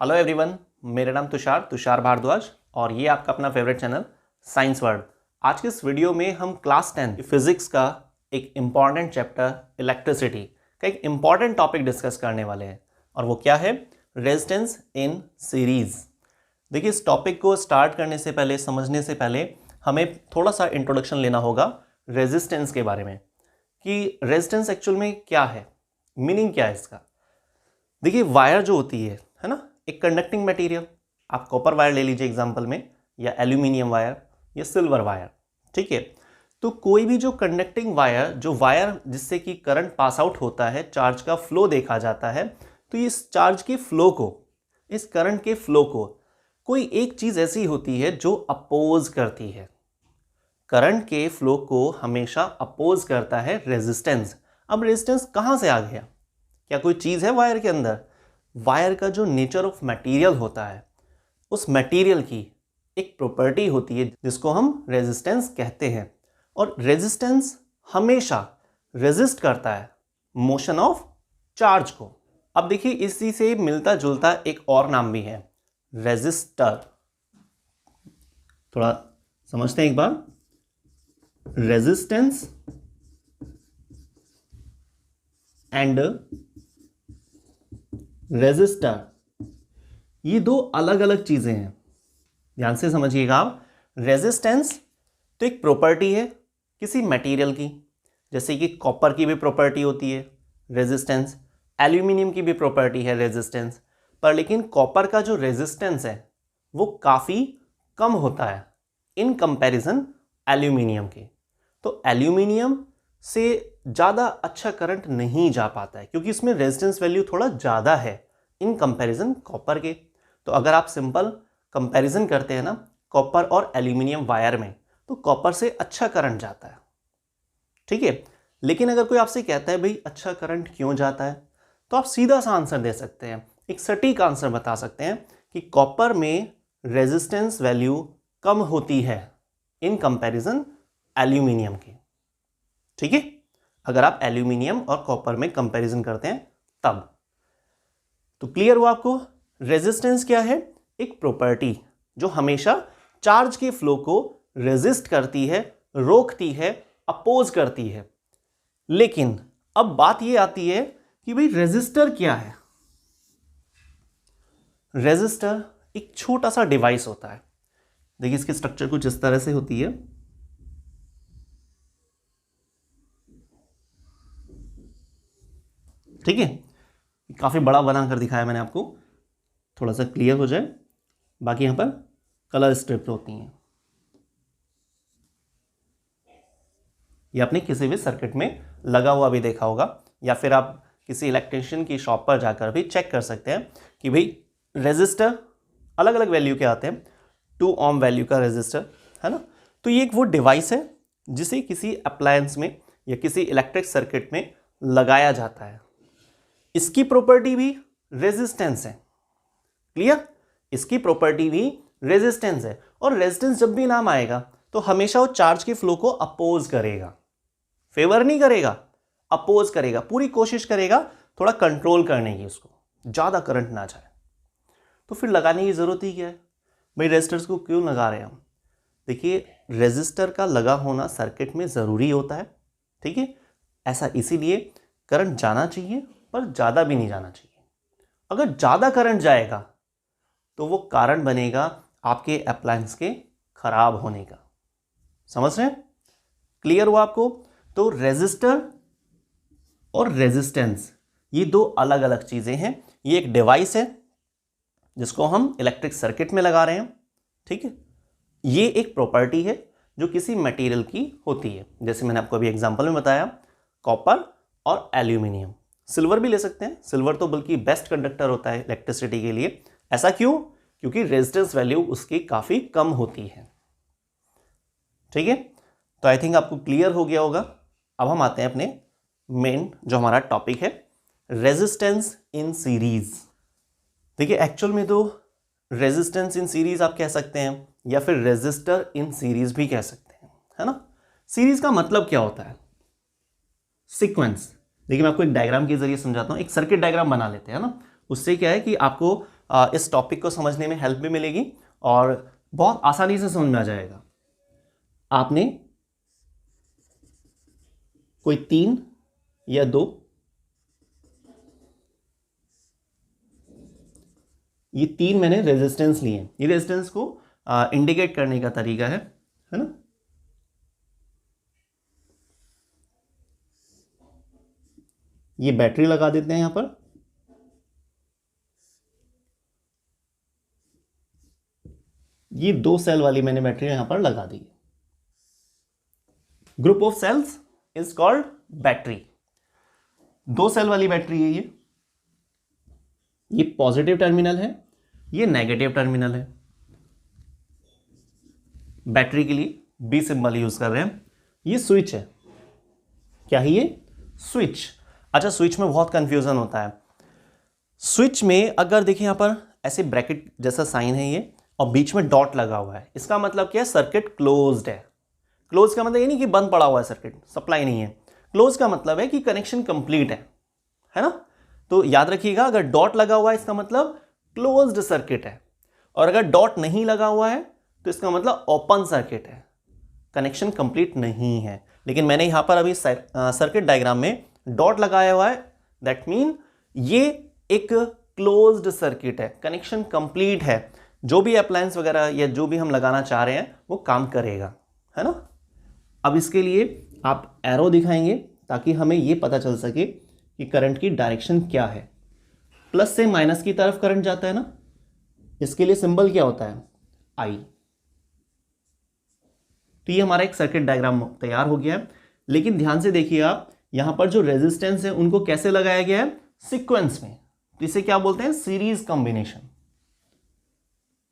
Hello everyone, मेरा नाम तुषार भारद्वाज और ये आपका अपना फेवरेट चैनल साइंस वर्ल्ड। आज के इस वीडियो में हम क्लास 10 फिजिक्स का एक इम्पॉर्टेंट चैप्टर इलेक्ट्रिसिटी का एक इम्पॉर्टेंट टॉपिक डिस्कस करने वाले हैं और वो क्या है, रेजिस्टेंस इन सीरीज। देखिए, इस टॉपिक को स्टार्ट करने से पहले, समझने से पहले हमें थोड़ा सा इंट्रोडक्शन लेना होगा रेजिस्टेंस के बारे में कि रेजिस्टेंस एक्चुअल में क्या है, मीनिंग क्या है इसका। देखिए, वायर जो होती है ना, एक कंडक्टिंग मटेरियल, आप कॉपर वायर ले लीजिए एग्जांपल में, या एल्यूमिनियम वायर या सिल्वर वायर, ठीक है। तो कोई भी जो कंडक्टिंग वायर, जो वायर जिससे कि करंट पास आउट होता है, चार्ज का फ्लो देखा जाता है, तो इस चार्ज के फ्लो को, इस करंट के फ्लो को कोई एक चीज ऐसी होती है जो अपोज करती है। करंट के फ्लो को हमेशा अपोज करता है रेजिस्टेंस। अब रेजिस्टेंस कहां से आ गया? क्या कोई चीज है वायर के अंदर? वायर का जो नेचर ऑफ मटेरियल होता है, उस मटेरियल की एक प्रॉपर्टी होती है जिसको हम रेजिस्टेंस कहते हैं। और रेजिस्टेंस हमेशा रेजिस्ट करता है मोशन ऑफ चार्ज को। अब देखिए, इसी से मिलता जुलता एक और नाम भी है, रेजिस्टर। थोड़ा समझते हैं एक बार। रेजिस्टेंस एंड रेजिस्टर, ये दो अलग अलग चीजें हैं, ध्यान से समझिएगा आप। रेजिस्टेंस तो एक प्रॉपर्टी है किसी मटेरियल की, जैसे कि कॉपर की भी प्रॉपर्टी होती है रेजिस्टेंस, एल्यूमिनियम की भी प्रॉपर्टी है रेजिस्टेंस। पर लेकिन कॉपर का जो रेजिस्टेंस है वो काफ़ी कम होता है इन कंपैरिजन एल्यूमिनियम के। तो एल्यूमिनियम से ज़्यादा अच्छा करंट नहीं जा पाता है क्योंकि इसमें रेजिस्टेंस वैल्यू थोड़ा ज़्यादा है इन कंपैरिजन कॉपर के। तो अगर आप सिंपल कंपैरिजन करते हैं ना कॉपर और एल्यूमिनियम वायर में, तो कॉपर से अच्छा करंट जाता है, ठीक है। लेकिन अगर कोई आपसे कहता है भाई अच्छा करंट क्यों जाता है, तो आप सीधा सा आंसर दे सकते हैं, एक सटीक आंसर बता सकते हैं कि कॉपर में रेजिस्टेंस वैल्यू कम होती है इन कंपैरिजन एल्यूमिनियम की, ठीक है। अगर आप एल्यूमिनियम और कॉपर में कंपैरिजन करते हैं तब। तो क्लियर हुआ आपको? रेजिस्टेंस क्या है? एक प्रॉपर्टी जो हमेशा चार्ज के फ्लो को रेजिस्ट करती है, रोकती है, अपोज करती है। लेकिन अब बात यह आती है कि भाई रेजिस्टर क्या है। रेजिस्टर एक छोटा सा डिवाइस होता है। देखिए, इसकी स्ट्रक्चर कुछ इस तरह से होती है। ठीक है, काफी बड़ा बनाकर दिखाया मैंने आपको, थोड़ा सा क्लियर हो जाए। बाकी यहां पर कलर स्ट्रिप होती हैं। ये आपने किसी भी सर्किट में लगा हुआ भी देखा होगा, या फिर आप किसी इलेक्ट्रिशियन की शॉप पर जाकर भी चेक कर सकते हैं कि भाई रेजिस्टर अलग अलग वैल्यू के आते हैं। 2 ओम वैल्यू का रेजिस्टर है ना। तो ये एक वो डिवाइस है जिसे किसी अप्लायंस में या किसी इलेक्ट्रिक सर्किट में लगाया जाता है। इसकी प्रॉपर्टी भी रेजिस्टेंस है। क्लियर? इसकी प्रॉपर्टी भी रेजिस्टेंस है। और रेजिस्टेंस जब भी नाम आएगा तो हमेशा वो चार्ज के फ्लो को अपोज करेगा, फेवर नहीं करेगा, अपोज करेगा, पूरी कोशिश करेगा थोड़ा कंट्रोल करने की, उसको ज्यादा करंट ना जाए। तो फिर लगाने की जरूरत ही क्या है भाई? रेजिस्टर्स को क्यों लगा रहे हैं हम? देखिए, रेजिस्टर का लगा होना सर्किट में जरूरी होता है, ठीक है। ऐसा इसीलिए करंट जाना चाहिए पर ज़्यादा भी नहीं जाना चाहिए। अगर ज़्यादा करंट जाएगा तो वो कारण बनेगा आपके अप्लायंस के खराब होने का। समझ रहे हैं? क्लियर हुआ आपको? तो रेजिस्टर और रेजिस्टेंस ये दो अलग अलग चीज़ें हैं। ये एक डिवाइस है जिसको हम इलेक्ट्रिक सर्किट में लगा रहे हैं, ठीक है। ये एक प्रॉपर्टी है जो किसी मटेरियल की होती है, जैसे मैंने आपको अभी एग्जांपल में बताया, कॉपर और एल्यूमिनियम। सिल्वर भी ले सकते हैं, सिल्वर तो बल्कि बेस्ट कंडक्टर होता है इलेक्ट्रिसिटी के लिए। ऐसा क्यों? क्योंकि रेजिस्टेंस वैल्यू उसकी काफी कम होती है, ठीक है। तो आई थिंक आपको क्लियर हो गया होगा। अब हम आते हैं अपने मेन जो हमारा टॉपिक है, रेजिस्टेंस इन सीरीज। देखिए, एक्चुअल में तो रेजिस्टेंस इन सीरीज आप कह सकते हैं या फिर रेजिस्टर इन सीरीज भी कह सकते हैं, है ना। सीरीज का मतलब क्या होता है? सीक्वेंस। देखिए, मैं आपको एक डायग्राम के जरिए समझाता हूँ। एक सर्किट डायग्राम बना लेते हैं ना, उससे क्या है कि आपको इस टॉपिक को समझने में हेल्प भी मिलेगी और बहुत आसानी से समझ में आ जाएगा। आपने कोई 3 या 2 ये 3 मैंने रेजिस्टेंस लिए। ये रेजिस्टेंस को इंडिकेट करने का तरीका है ना। ये बैटरी लगा देते हैं यहां पर, ये 2 सेल वाली मैंने बैटरी यहां पर लगा दी। Group of cells is called battery. 2 cell वाली बैटरी है ये पॉजिटिव टर्मिनल है, ये नेगेटिव टर्मिनल है। बैटरी के लिए बी सिंबल यूज कर रहे हैं। ये स्विच है, क्या है ये? स्विच। अच्छा, स्विच में बहुत कंफ्यूजन होता है। स्विच में अगर देखिए यहां पर ऐसे ब्रैकेट जैसा साइन है ये और बीच में डॉट लगा हुआ है, इसका मतलब क्या है? सर्किट क्लोज्ड है। क्लोज का मतलब ये नहीं कि बंद पड़ा हुआ है सर्किट, सप्लाई नहीं है। क्लोज का मतलब है कि कनेक्शन कंप्लीट है ना। तो याद रखिएगा, अगर डॉट लगा हुआ है इसका मतलब क्लोज्ड सर्किट है, और अगर डॉट नहीं लगा हुआ है तो इसका मतलब ओपन सर्किट है, कनेक्शन कंप्लीट नहीं है। लेकिन मैंने यहां पर अभी सर्किट डायग्राम में डॉट लगाया हुआ है, दैट मीन ये एक क्लोज्ड सर्किट है, कनेक्शन कंप्लीट है। जो भी अप्लायंस वगैरह या जो भी हम लगाना चाह रहे हैं वो काम करेगा, है ना। अब इसके लिए आप एरो दिखाएंगे ताकि हमें ये पता चल सके कि करंट की डायरेक्शन क्या है। प्लस से माइनस की तरफ करंट जाता है ना, इसके लिए सिंबल क्या होता है? आई। तो ये हमारा एक सर्किट डायग्राम तैयार हो गया है। लेकिन ध्यान से देखिए आप, यहां पर जो रेजिस्टेंस है उनको कैसे लगाया गया है? सीक्वेंस में। तो इसे क्या बोलते हैं? Series combination.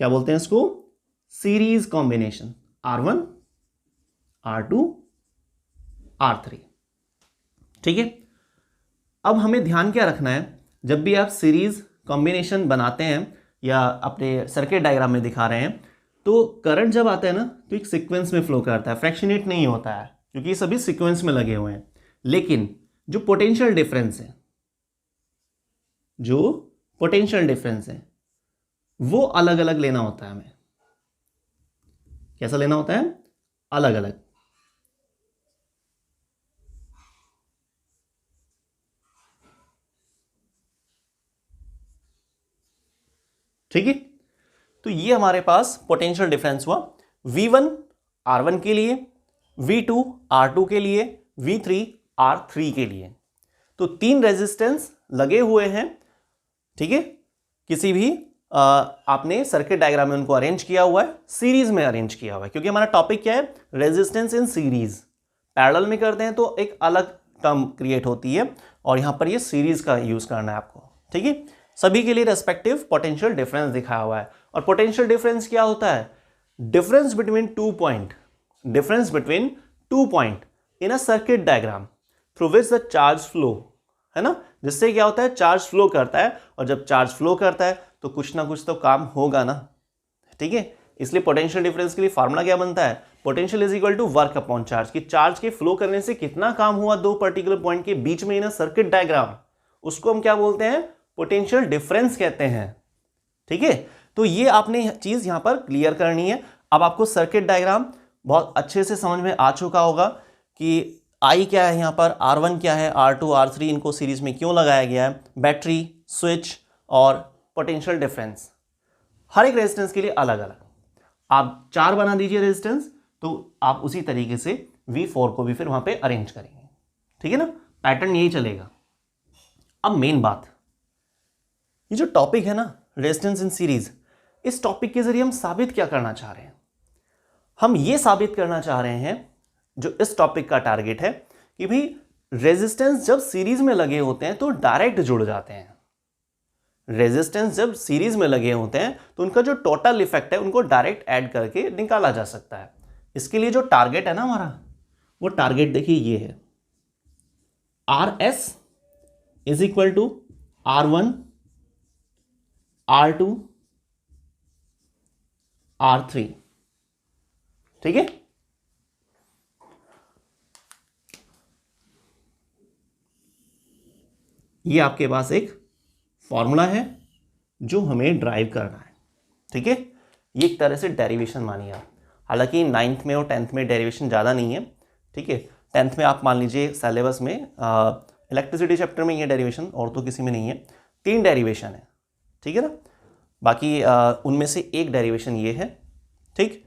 क्या बोलते हैं इसको? Series combination. R1 R2 R3। ठीक है। अब हमें ध्यान क्या रखना है, जब भी आप सीरीज कॉम्बिनेशन बनाते हैं या अपने सर्किट डायग्राम में दिखा रहे हैं, तो करंट जब आता है ना तो एक सीक्वेंस में फ्लो करता है, फ्रैक्शनेट नहीं होता है, क्योंकि ये सभी सीक्वेंस में लगे हुए हैं। लेकिन जो पोटेंशियल डिफरेंस है वो अलग अलग लेना होता है हमें। कैसा लेना होता है? अलग अलग। ठीक है। तो ये हमारे पास पोटेंशियल डिफरेंस हुआ V1 R1 के लिए, V2 R2 के लिए, V3 R3 के लिए। तो 3 रेजिस्टेंस लगे हुए हैं। ठीक है। किसी भी आपने सर्किट डायग्राम में उनको अरेंज किया हुआ है, सीरीज में अरेंज किया हुआ है, क्योंकि हमारा टॉपिक क्या है? Resistance in series. पैरेलल में करते हैं तो एक अलग टर्म क्रिएट होती है, और यहां पर ये सीरीज का यूज करना है आपको। ठीक है। सभी के लिए रेस्पेक्टिव पोटेंशियल डिफरेंस दिखाया हुआ है। और पोटेंशियल डिफरेंस क्या होता है? Difference between two point in a circuit diagram through which the charge flow, है ना। जिससे क्या होता है? चार्ज फ्लो करता है, और जब चार्ज फ्लो करता है तो कुछ ना कुछ तो काम होगा ना। ठीक है। इसलिए पोटेंशियल डिफरेंस के लिए फार्मूला क्या बनता है? Potential is equal to work upon charge. कि चार्ज के फ्लो करने से कितना काम हुआ दो पर्टिकुलर पॉइंट के बीच में इन अ सर्किट डायग्राम, उसको हम क्या बोलते हैं? पोटेंशियल डिफरेंस कहते हैं। ठीक है। तो ये आपने चीज यहां पर क्लियर करनी है। अब आपको सर्किट डायग्राम बहुत अच्छे से समझ में आ चुका होगा कि आई क्या है, यहां पर R1 क्या है, R2 R3 इनको सीरीज में क्यों लगाया गया है, बैटरी, स्विच और पोटेंशियल डिफरेंस। हर एक रेजिस्टेंस के लिए अलग अलग। आप 4 बना दीजिए रेजिस्टेंस, तो आप उसी तरीके से V4 को भी फिर वहां पे अरेंज करेंगे। ठीक है ना, पैटर्न यही चलेगा। अब मेन बात, ये जो टॉपिक है ना रेजिस्टेंस इन सीरीज, इस टॉपिक के जरिए हम साबित क्या करना चाह रहे हैं? हम ये साबित करना चाह रहे हैं, जो इस टॉपिक का टारगेट है, कि भाई रेजिस्टेंस जब सीरीज में लगे होते हैं तो डायरेक्ट जुड़ जाते हैं। रेजिस्टेंस जब सीरीज में लगे होते हैं तो उनका जो टोटल इफेक्ट है उनको डायरेक्ट ऐड करके निकाला जा सकता है। इसके लिए जो टारगेट है ना हमारा, वो टारगेट देखिए ये है, RS is equal to R1 R2 R3। ठीक है। ये आपके पास एक फॉर्मूला है जो हमें ड्राइव करना है। ठीक है, ये एक तरह से डेरिवेशन मानिए आप। हालांकि 9th में और 10th में डेरिवेशन ज़्यादा नहीं है। ठीक है, 10th में आप मान लीजिए सिलेबस में इलेक्ट्रिसिटी चैप्टर में ये डेरिवेशन, और तो किसी में नहीं है। 3 डेरिवेशन है, ठीक है ना। बाकी उनमें से एक डेरिवेशन ये है। ठीक,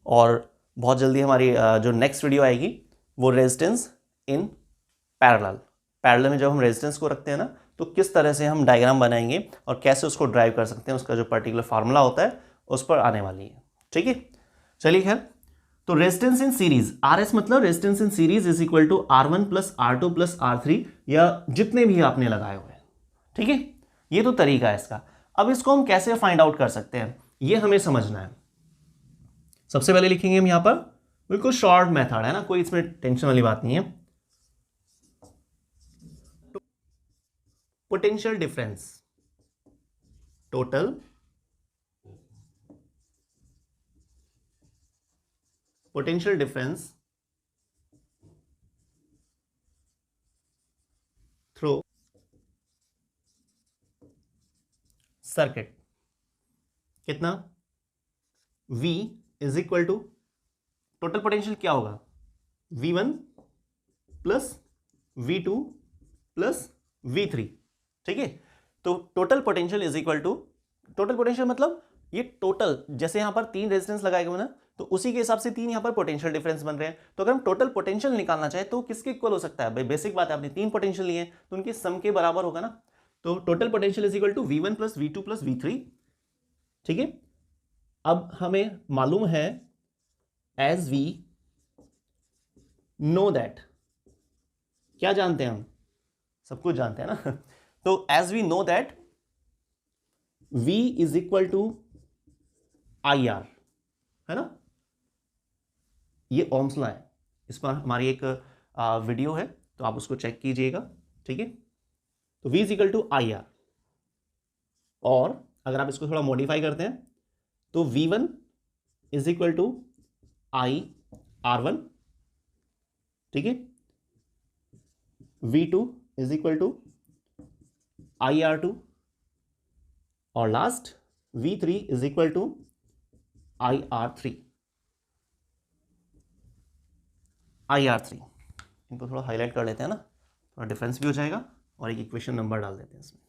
और बहुत जल्दी हमारी जो नेक्स्ट वीडियो आएगी वो रेजिस्टेंस इन पैरेलल में जब हम रेजिस्टेंस को रखते हैं ना, तो किस तरह से हम डायग्राम बनाएंगे और कैसे उसको ड्राइव कर सकते हैं, उसका जो पर्टिकुलर फार्मूला होता है उस पर आने वाली है। ठीक है, चलिए खैर, तो रेजिस्टेंस इन सीरीज, RS मतलब resistance in series is equal to R1 plus R2 plus R3, या जितने भी आपने लगाए हुए हैं। ठीक है, ये तो तरीका है इसका। अब इसको हम कैसे फाइंड आउट कर सकते हैं, ये हमें समझना है। सबसे पहले लिखेंगे हम यहां पर, बिल्कुल शॉर्ट मेथड है ना, कोई इसमें टेंशन वाली बात नहीं है। Potential difference, total potential difference through circuit, कितना? V is equal to total potential क्या होगा, V1 plus V2 plus V3। ठीक है, तो total potential is equal to, total potential मतलब ये टोटल, जैसे यहां पर 3 रेजिस्टेंस लगाए गए ना, तो उसी के हिसाब से 3 यहां पर पोटेंशियल डिफरेंस बन रहे हैं। तो अगर हम टोटल पोटेंशियल निकालना चाहे तो किसके इक्वल हो सकता है भाई, बेसिक बात है, आपने 3 पोटेंशियल लिए हैं तो उनके सम के बराबर होगा ना। तो total potential is equal to V1 plus V2 plus V3। ठीक है, अब हमें मालूम है एज वी नो दैट, क्या जानते हैं हम, सब कुछ जानते हैं ना। तो as we know that V is equal to IR, है ना, ये ओम्स लॉ है। इस पर हमारी एक वीडियो है, तो आप उसको चेक कीजिएगा। ठीक है, तो V is equal to IR, और अगर आप इसको थोड़ा मॉडिफाई करते हैं तो V1 is equal to IR1। ठीक है, V2 is equal to IR2, और last V3 is equal to IR3। इनको थोड़ा हाईलाइट कर लेते हैं ना, थोड़ा डिफरेंस भी हो जाएगा, और एक इक्वेशन नंबर डाल देते हैं इसमें।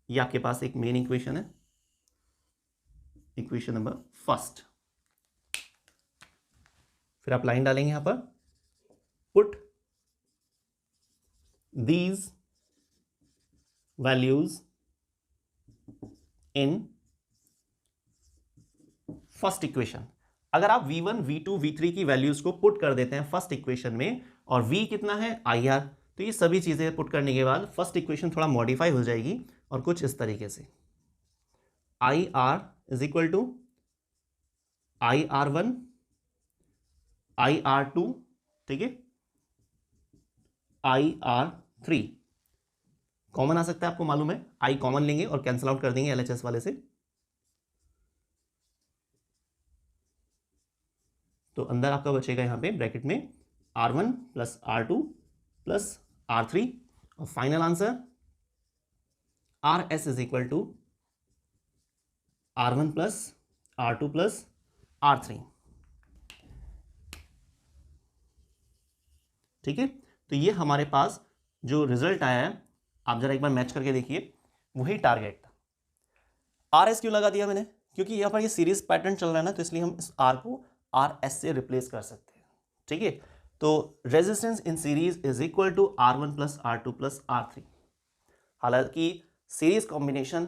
ये आपके पास एक मेन इक्वेशन है, इक्वेशन नंबर फर्स्ट। फिर आप लाइन डालेंगे यहां पर, put these values in first equation. अगर आप V1, V2, V3 की वैल्यूज को पुट कर देते हैं फर्स्ट इक्वेशन में, और V कितना है IR, तो ये सभी चीजें पुट करने के बाद फर्स्ट इक्वेशन थोड़ा मॉडिफाई हो जाएगी, और कुछ इस तरीके से, IR is equal to IR1 IR2, ठीक है, IR3। कॉमन आ सकता है, आपको मालूम है, I कॉमन लेंगे और कैंसिल आउट कर देंगे LHS वाले से, तो अंदर आपका बचेगा यहां पे ब्रैकेट में R1 plus R2 plus R3, और final answer RS is equal to R1 plus R2 plus R3। ठीक है, तो ये हमारे पास जो रिजल्ट आया है, आप जरा एक बार मैच करके देखिए, वही टारगेट था। RS क्यों लगा दिया मैंने, क्योंकि यहाँ पर ये सीरीज पैटर्न चल रहा है ना, तो इसलिए हम इस R को RS से रिप्लेस कर सकते हैं। ठीक है, तो resistance in series is equal to R1 plus R2 plus R3। हालांकि सीरीज कॉम्बिनेशन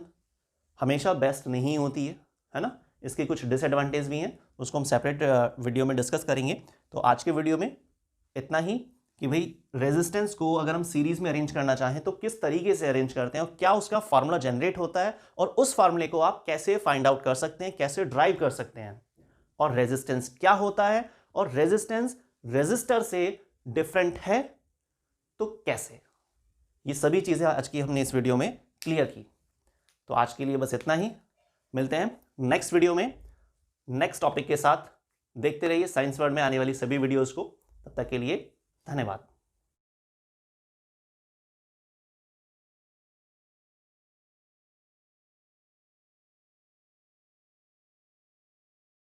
हमेशा बेस्ट नहीं होती है ना, इसके कुछ डिसएडवांटेज भी हैं, उसको हम सेपरेट वीडियो में डिस्कस करेंगे। तो आज के वीडियो में इतना ही, कि भाई रेजिस्टेंस को अगर हम सीरीज में अरेंज करना चाहें तो किस तरीके से अरेंज करते हैं, और क्या उसका फार्मूला जनरेट होता है, और उस फार्मूले को आप कैसे फाइंड आउट कर सकते हैं, कैसे ड्राइव कर सकते हैं, और रेजिस्टेंस क्या होता है, और रेजिस्टेंस रेजिस्टर से डिफरेंट है तो कैसे, ये सभी चीजें आज की हमने इस वीडियो में क्लियर की। तो आज के लिए बस इतना ही, मिलते हैं नेक्स्ट वीडियो में नेक्स्ट टॉपिक के साथ। देखते रहिए साइंस वर्ल्ड में आने वाली सभी वीडियोस को, तब तक के लिए धन्यवाद।